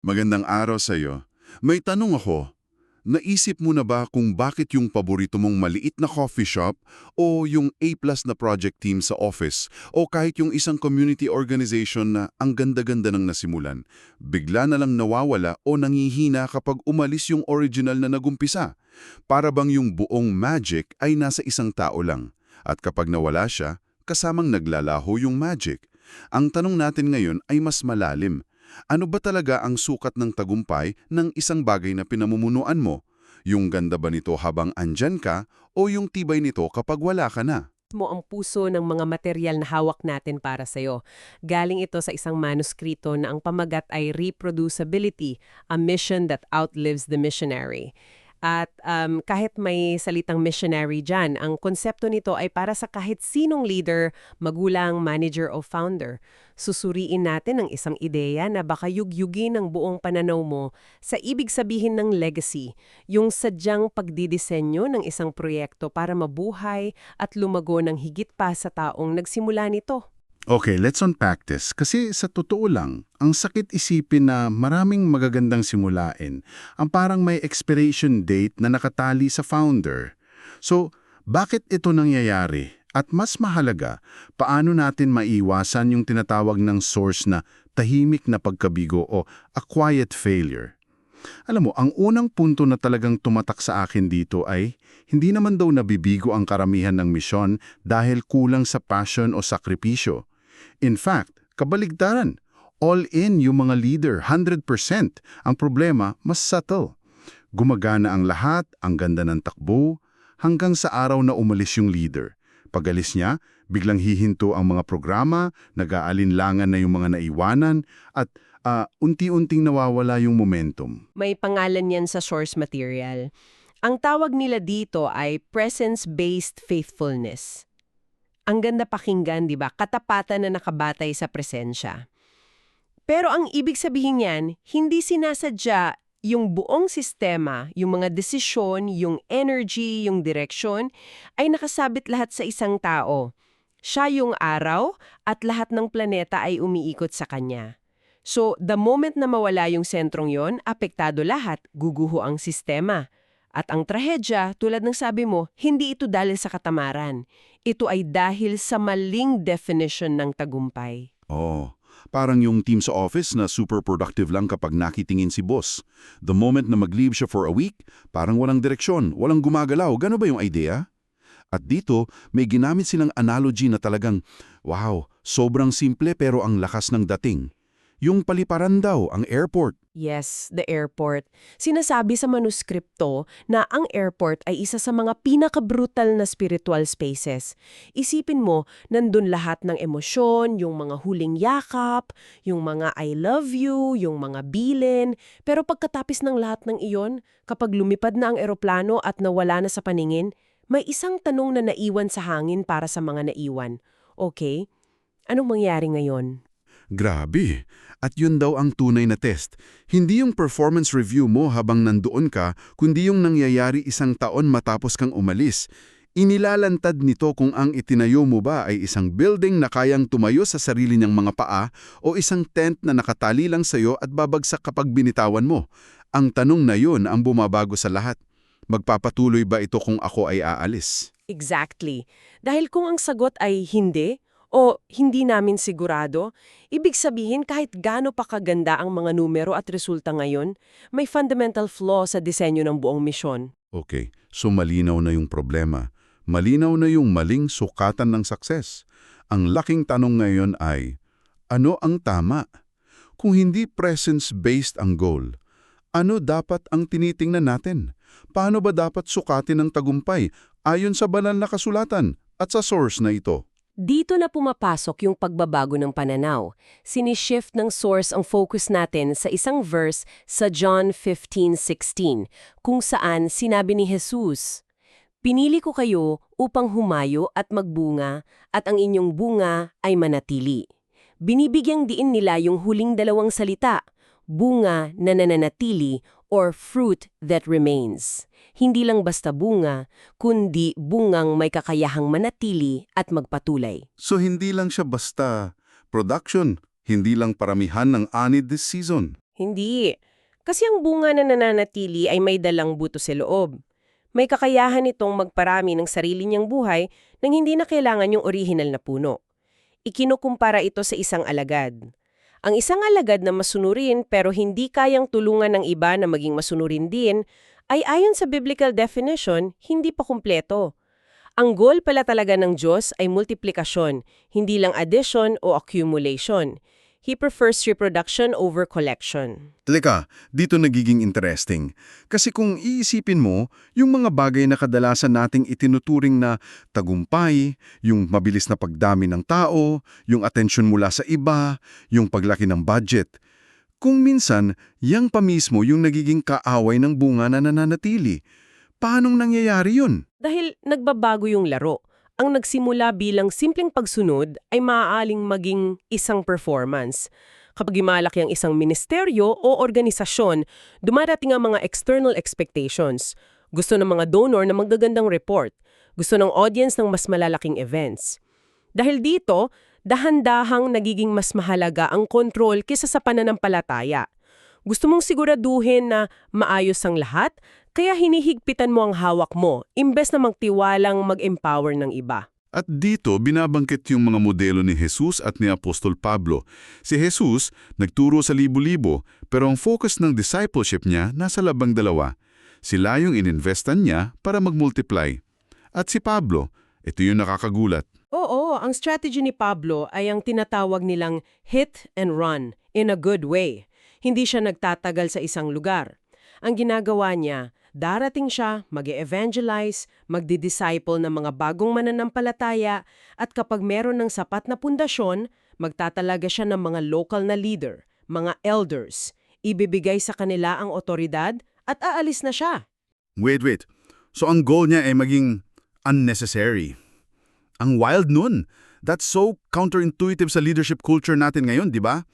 Magandang araw sa'yo. May tanong ako. Naisip mo na ba kung bakit yung paborito mong maliit na coffee shop o yung A+ na project team sa office o kahit yung isang community organization na ang ganda-ganda ng nasimulan, bigla na lang nawawala o nangihina kapag umalis yung original na nagumpisa? Para bang yung buong magic ay nasa isang tao lang. At kapag nawala siya, kasamang naglalaho yung magic. Ang tanong natin ngayon ay mas malalim. Ano ba talaga ang sukat ng tagumpay ng isang bagay na pinamumunuan mo? Yung ganda ba nito habang andyan ka o yung tibay nito kapag wala ka na? Mo ang puso ng mga material na hawak natin para sa'yo. Galing ito sa isang manuskrito na ang pamagat ay Reproducibility, a mission that outlives the missionary. At kahit may salitang missionary dyan, ang konsepto nito ay para sa kahit sinong leader, magulang, manager o founder. Susuriin natin ang isang ideya na baka yugyugin ang buong pananaw mo sa ibig sabihin ng legacy, yung sadyang pagdidisenyo ng isang proyekto para mabuhay at lumago ng higit pa sa taong nagsimula nito. Okay, let's unpack this. Kasi sa totoo lang, ang sakit isipin na maraming magagandang simulain ang parang may expiration date na nakatali sa founder. So, bakit ito nangyayari? At mas mahalaga, paano natin maiwasan yung tinatawag ng source na tahimik na pagkabigo o a quiet failure? Alam mo, ang unang punto na talagang tumatak sa akin dito ay hindi naman daw nabibigo ang karamihan ng misyon dahil kulang sa passion o sakripisyo. In fact, kabaligtaran, all in yung mga leader, 100%. Ang problema, mas subtle. Gumagana ang lahat, ang ganda ng takbo, hanggang sa araw na umalis yung leader. Pag-alis niya, biglang hihinto ang mga programa, nag-aalinlangan na yung mga naiwanan, at unti-unting nawawala yung momentum. May pangalan yan sa source material. Ang tawag nila dito ay presence-based faithfulness. Ang ganda pakinggan, di ba? Katapatan na nakabatay sa presensya. Pero ang ibig sabihin niyan, hindi sinasadya yung buong sistema, yung mga desisyon, yung energy, yung direksyon, ay nakasabit lahat sa isang tao. Siya yung araw at lahat ng planeta ay umiikot sa kanya. So, the moment na mawala yung sentrong yon, apektado lahat, guguho ang sistema. At ang trahedya, tulad ng sabi mo, hindi ito dahil sa katamaran. Ito ay dahil sa maling definition ng tagumpay. Oh, parang yung team sa office na super productive lang kapag nakitingin si boss. The moment na mag-leave siya for a week, parang walang direksyon, walang gumagalaw. Gano ba yung idea? At dito, may ginamit silang analogy na talagang, wow, sobrang simple pero ang lakas ng dating. Yung paliparan daw, ang airport. Yes, the airport. Sinasabi sa manuskripto na ang airport ay isa sa mga pinaka-brutal na spiritual spaces. Isipin mo, nandun lahat ng emosyon, yung mga huling yakap, yung mga I love you, yung mga bilin. Pero pagkatapos ng lahat ng iyon, kapag lumipad na ang eroplano at nawala na sa paningin, may isang tanong na naiwan sa hangin para sa mga naiwan. Okay, anong mangyari ngayon? Grabe. At yun daw ang tunay na test. Hindi yung performance review mo habang nandoon ka, kundi yung nangyayari isang taon matapos kang umalis. Inilalantad nito kung ang itinayo mo ba ay isang building na kayang tumayo sa sarili niyang mga paa o isang tent na nakatali lang sa'yo at babagsak kapag binitawan mo. Ang tanong na yun ang bumabago sa lahat. Magpapatuloy ba ito kung ako ay aalis? Exactly. Dahil kung ang sagot ay hindi, o hindi namin sigurado, ibig sabihin kahit gaano pa kaganda ang mga numero at resulta ngayon, may fundamental flaw sa disenyo ng buong misyon. Okay, so malinaw na yung problema. Malinaw na yung maling sukatan ng success. Ang laking tanong ngayon ay, ano ang tama? Kung hindi presence-based ang goal, ano dapat ang tinitingnan natin? Paano ba dapat sukatin ang tagumpay ayon sa banal na kasulatan at sa source na ito? Dito na pumapasok yung pagbabago ng pananaw. Sinishift ng source ang focus natin sa isang verse sa John 15:16, kung saan sinabi ni Jesus, "Pinili ko kayo upang humayo at magbunga, at ang inyong bunga ay manatili." Binibigyang diin nila yung huling dalawang salita, bunga na nananatili or fruit that remains. Hindi lang basta bunga, kundi bungang may kakayahang manatili at magpatuloy. So hindi lang siya basta production, hindi lang paramihan ng ani this season. Hindi. Kasi ang bunga na nananatili ay may dalang buto sa loob. May kakayahan itong magparami ng sarili niyang buhay nang hindi na kailangan yung orihinal na puno. Ikinukumpara ito sa isang alagad. Ang isang alagad na masunurin pero hindi kayang tulungan ng iba na maging masunurin din ay ayon sa biblical definition, hindi pa kumpleto. Ang goal pala talaga ng Diyos ay multiplikasyon, hindi lang addition o accumulation. He prefers reproduction over collection. Teka, dito nagiging interesting. Kasi kung iisipin mo, yung mga bagay na kadalasan nating itinuturing na tagumpay, yung mabilis na pagdami ng tao, yung atensyon mula sa iba, yung paglaki ng budget, kung minsan, yang pa mismo yung nagiging kaaway ng bunga na nananatili. Paanong nangyayari yun? Dahil nagbabago yung laro. Ang nagsimula bilang simpleng pagsunod ay maaaring maging isang performance. Kapag imalaki ang isang ministeryo o organisasyon, dumarating ang mga external expectations. Gusto ng mga donor na magagandang report. Gusto ng audience ng mas malalaking events. Dahil dito, dahan-dahang nagiging mas mahalaga ang kontrol kaysa sa pananampalataya. Gusto mong siguraduhin na maayos ang lahat, kaya hinihigpitan mo ang hawak mo, imbes na magtiwalang mag-empower ng iba. At dito, binabangkit yung mga modelo ni Jesus at ni Apostol Pablo. Si Jesus, nagturo sa libo-libo, pero ang focus ng discipleship niya nasa labang dalawa. Sila yung ininvestan niya para mag-multiply. At si Pablo, ito yung nakakagulat. Oo, ang strategy ni Pablo ay ang tinatawag nilang hit and run in a good way. Hindi siya nagtatagal sa isang lugar. Ang ginagawa niya, darating siya, mag-evangelize, magdi-disciple ng mga bagong mananampalataya, at kapag meron ng sapat na pundasyon, magtatalaga siya ng mga local na leader, mga elders, ibibigay sa kanila ang otoridad at aalis na siya. Wait. So ang goal niya ay maging unnecessary. Ang wild nun. That's so counterintuitive sa leadership culture natin ngayon, di ba?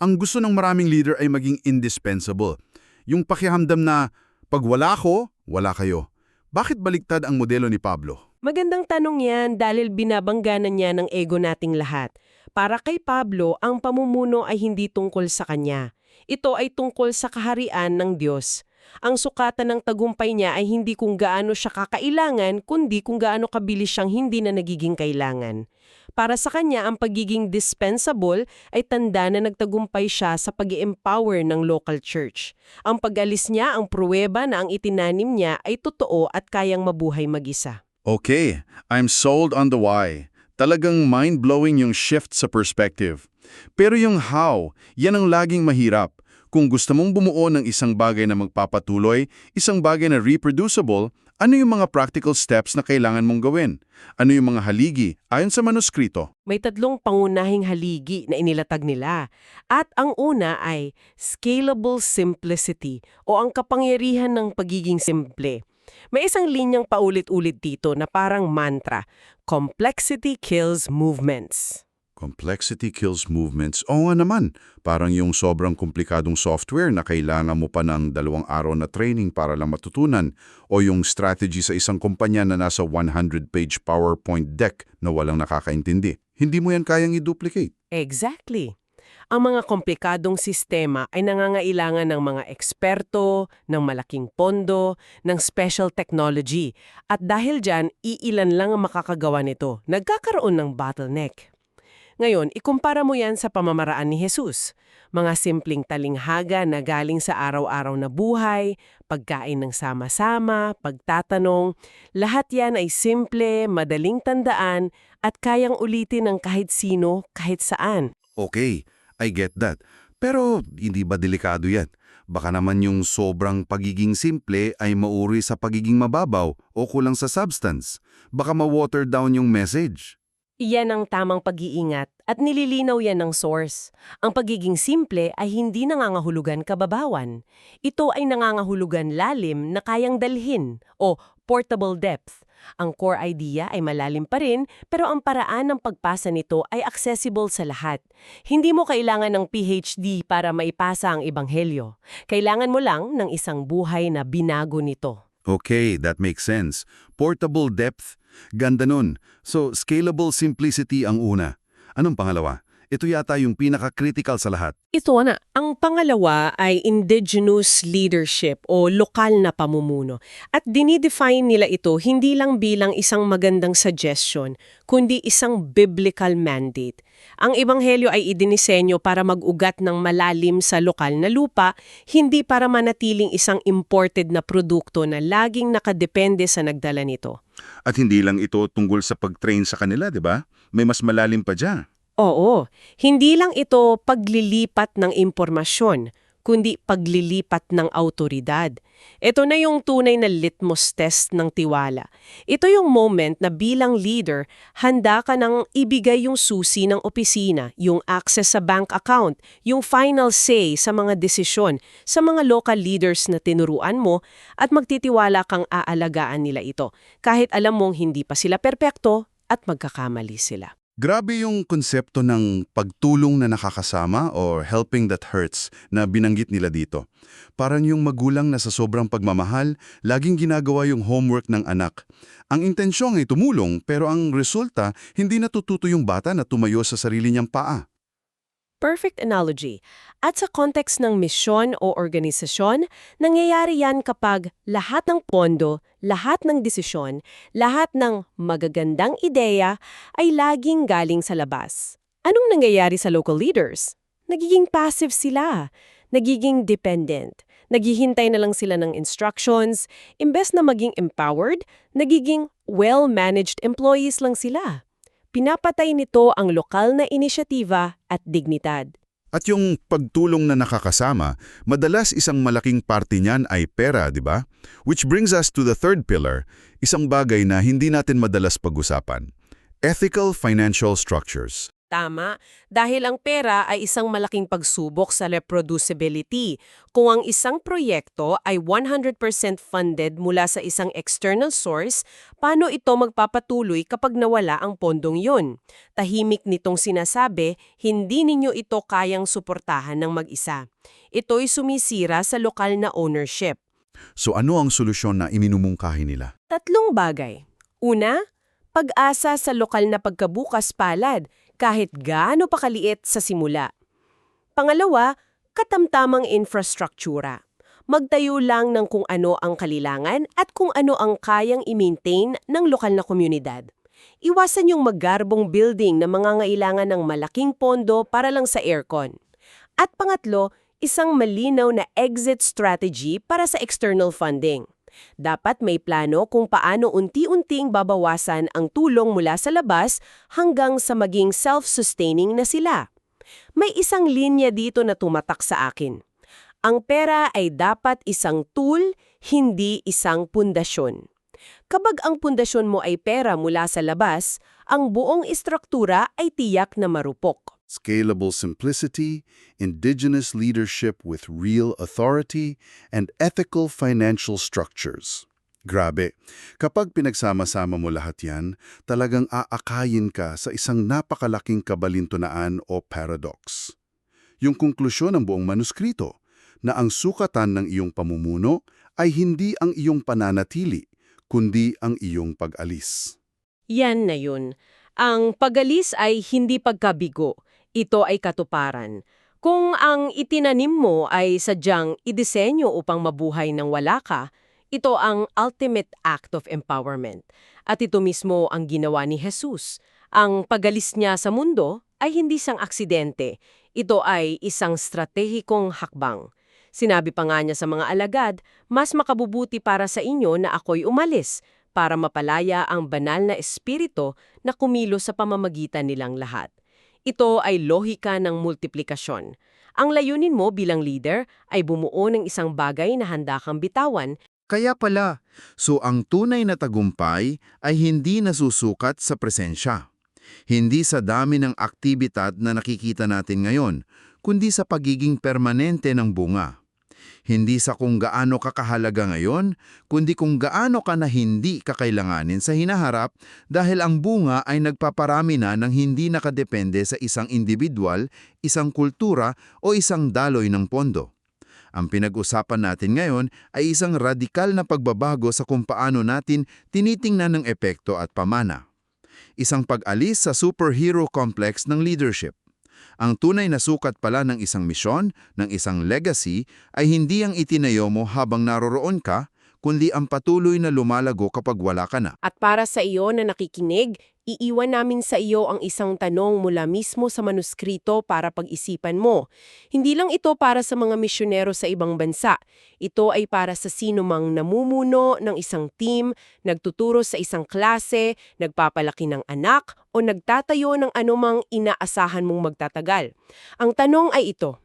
Ang gusto ng maraming leader ay maging indispensable. Yung pakiramdam na pag wala ko, wala kayo. Bakit baliktad ang modelo ni Pablo? Magandang tanong yan dahil binabangganan niya ng ego nating lahat. Para kay Pablo, ang pamumuno ay hindi tungkol sa kanya. Ito ay tungkol sa kaharian ng Diyos. Ang sukatan ng tagumpay niya ay hindi kung gaano siya kakailangan, kundi kung gaano kabilis siyang hindi na nagiging kailangan. Para sa kanya, ang pagiging dispensable ay tanda na nagtagumpay siya sa pag-i-empower ng local church. Ang pag-alis niya ang pruweba na ang itinanim niya ay totoo at kayang mabuhay mag-isa. Okay, I'm sold on the why. Talagang mind-blowing yung shift sa perspective. Pero yung how, yan ang laging mahirap. Kung gusto mong bumuo ng isang bagay na magpapatuloy, isang bagay na reproducible, ano yung mga practical steps na kailangan mong gawin? Ano yung mga haligi ayon sa manuskrito? May 3 pangunahing haligi na inilatag nila. At ang una ay scalable simplicity o ang kapangyarihan ng pagiging simple. May isang linyang paulit-ulit dito na parang mantra, complexity kills movements. Complexity kills movements. Oo nga naman, parang yung sobrang komplikadong software na kailangan mo pa ng 2 araw na training para lang matutunan o yung strategy sa isang kumpanya na nasa 100-page PowerPoint deck na walang nakakaintindi. Hindi mo yan kayang i-duplicate. Exactly. Ang mga komplikadong sistema ay nangangailangan ng mga eksperto, ng malaking pondo, ng special technology. At dahil dyan, iilan lang ang makakagawa nito. Nagkakaroon ng bottleneck. Ngayon, ikumpara mo yan sa pamamaraan ni Jesus. Mga simpleng talinghaga na galing sa araw-araw na buhay, pagkain ng sama-sama, pagtatanong, lahat yan ay simple, madaling tandaan, at kayang ulitin ng kahit sino, kahit saan. Okay, I get that. Pero hindi ba delikado yan? Baka naman yung sobrang pagiging simple ay mauri sa pagiging mababaw o kulang sa substance. Baka ma-water down yung message. Iyan ang tamang pag-iingat at nililinaw yan ng source. Ang pagiging simple ay hindi nangangahulugan kababawan. Ito ay nangangahulugan lalim na kayang dalhin o portable depth. Ang core idea ay malalim pa rin pero ang paraan ng pagpasa nito ay accessible sa lahat. Hindi mo kailangan ng PhD para maipasa ang ebanghelyo. Kailangan mo lang ng isang buhay na binago nito. Okay, that makes sense. Portable depth, ganda nun. So, scalable simplicity ang una. Anong pangalawa? Ito yata yung pinaka-critical sa lahat. Ito na. Ang pangalawa ay indigenous leadership o lokal na pamumuno. At dinidefine nila ito hindi lang bilang isang magandang suggestion, kundi isang biblical mandate. Ang ebanghelyo ay idinisenyo para mag-ugat ng malalim sa lokal na lupa, hindi para manatiling isang imported na produkto na laging nakadepende sa nagdala nito. At hindi lang ito tungkol sa pag-train sa kanila, di ba? May mas malalim pa dyan. Oo, hindi lang ito paglilipat ng impormasyon, kundi paglilipat ng autoridad. Ito na yung tunay na litmus test ng tiwala. Ito yung moment na bilang leader, handa ka nang ibigay yung susi ng opisina, yung access sa bank account, yung final say sa mga desisyon, sa mga local leaders na tinuruan mo at magtitiwala kang aalagaan nila ito, kahit alam mong hindi pa sila perpekto at magkakamali sila. Grabe yung konsepto ng pagtulong na nakakasama or helping that hurts na binanggit nila dito. Parang yung magulang na sa sobrang pagmamahal, laging ginagawa yung homework ng anak. Ang intensyon ay tumulong pero ang resulta, hindi natututo yung bata na tumayo sa sarili niyang paa. Perfect analogy. At sa context ng misyon o organisasyon, nangyayari yan kapag lahat ng pondo, lahat ng desisyon, lahat ng magagandang ideya ay laging galing sa labas. Anong nangyayari sa local leaders? Nagiging passive sila, nagiging dependent, naghihintay na lang sila ng instructions, imbes na maging empowered, nagiging well-managed employees lang sila. Pinapatay nito ang lokal na inisyatiba at dignidad. At yung pagtulong na nakakasama, madalas isang malaking parte niyan ay pera, di ba? Which brings us to the third pillar, isang bagay na hindi natin madalas pag-usapan. Ethical financial structures. Tama, dahil ang pera ay isang malaking pagsubok sa reproducibility. Kung ang isang proyekto ay 100% funded mula sa isang external source, paano ito magpapatuloy kapag nawala ang pondong yun? Tahimik nitong sinasabi, hindi ninyo ito kayang suportahan ng mag-isa. Ito'y sumisira sa lokal na ownership. So ano ang solusyon na iminumungkahi nila? Tatlong bagay. Una, pag-asa sa lokal na pagkabukas palad, kahit gaano pa kaliit sa simula. Pangalawa, katamtamang infrastruktura. Magtayo lang ng kung ano ang kailangan at kung ano ang kayang i-maintain ng lokal na komunidad. Iwasan yung magarbong building na mangangailangan ng malaking pondo para lang sa aircon. At pangatlo, isang malinaw na exit strategy para sa external funding. Dapat may plano kung paano unti-unting babawasan ang tulong mula sa labas hanggang sa maging self-sustaining na sila. May isang linya dito na tumatak sa akin. Ang pera ay dapat isang tool, hindi isang pundasyon. Kapag ang pundasyon mo ay pera mula sa labas, ang buong istruktura ay tiyak na marupok. Scalable simplicity, indigenous leadership with real authority, and ethical financial structures. Grabe, kapag pinagsama-sama mo lahat yan, talagang aakayin ka sa isang napakalaking kabalintunaan o paradox. Yung konklusyon ng buong manuskrito, na ang sukatan ng iyong pamumuno ay hindi ang iyong pananatili, kundi ang iyong pag-alis. Yan na yun. Ang pag-alis ay hindi pagkabigo. Ito ay katuparan. Kung ang itinanim mo ay sadyang idisenyo upang mabuhay ng wala ka, ito ang ultimate act of empowerment. At ito mismo ang ginawa ni Jesus. Ang pag-alis niya sa mundo ay hindi isang aksidente. Ito ay isang stratehikong hakbang. Sinabi pa nga niya sa mga alagad, mas makabubuti para sa inyo na ako'y umalis para mapalaya ang banal na espiritu na kumilos sa pamamagitan nilang lahat. Ito ay lohika ng multiplikasyon. Ang layunin mo bilang leader ay bumuo ng isang bagay na handa kang bitawan. Kaya pala, so ang tunay na tagumpay ay hindi nasusukat sa presensya. Hindi sa dami ng aktibidad na nakikita natin ngayon, kundi sa pagiging permanente ng bunga. Hindi sa kung gaano kakahalaga ngayon, kundi kung gaano ka na hindi kakailanganin sa hinaharap dahil ang bunga ay nagpaparami na ng hindi nakadepende sa isang individual, isang kultura o isang daloy ng pondo. Ang pinag-usapan natin ngayon ay isang radikal na pagbabago sa kung paano natin tinitingnan ng epekto at pamana. Isang pag-alis sa superhero complex ng leadership. Ang tunay na sukat pala ng isang misyon, ng isang legacy, ay hindi ang itinayo mo habang naroroon ka, kundi ang patuloy na lumalago kapag wala ka na. At para sa iyo na nakikinig, iiwan namin sa iyo ang isang tanong mula mismo sa manuskrito para pag-isipan mo. Hindi lang ito para sa mga misyonero sa ibang bansa. Ito ay para sa sino mang namumuno ng isang team, nagtuturo sa isang klase, nagpapalaki ng anak, o nagtatayo ng anumang inaasahan mong magtatagal. Ang tanong ay ito: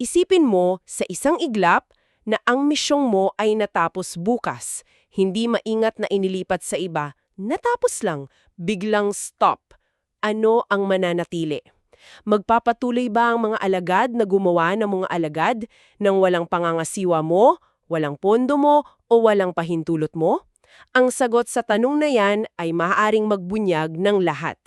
isipin mo sa isang iglap na ang misyong mo ay natapos bukas, hindi maingat na inilipat sa iba, natapos lang, biglang stop. Ano ang mananatili? Magpapatuloy ba ang mga alagad na gumawa ng mga alagad nang walang pangangasiwa mo, walang pondo mo, o walang pahintulot mo? Ang sagot sa tanong na yan ay maaaring magbunyag ng lahat.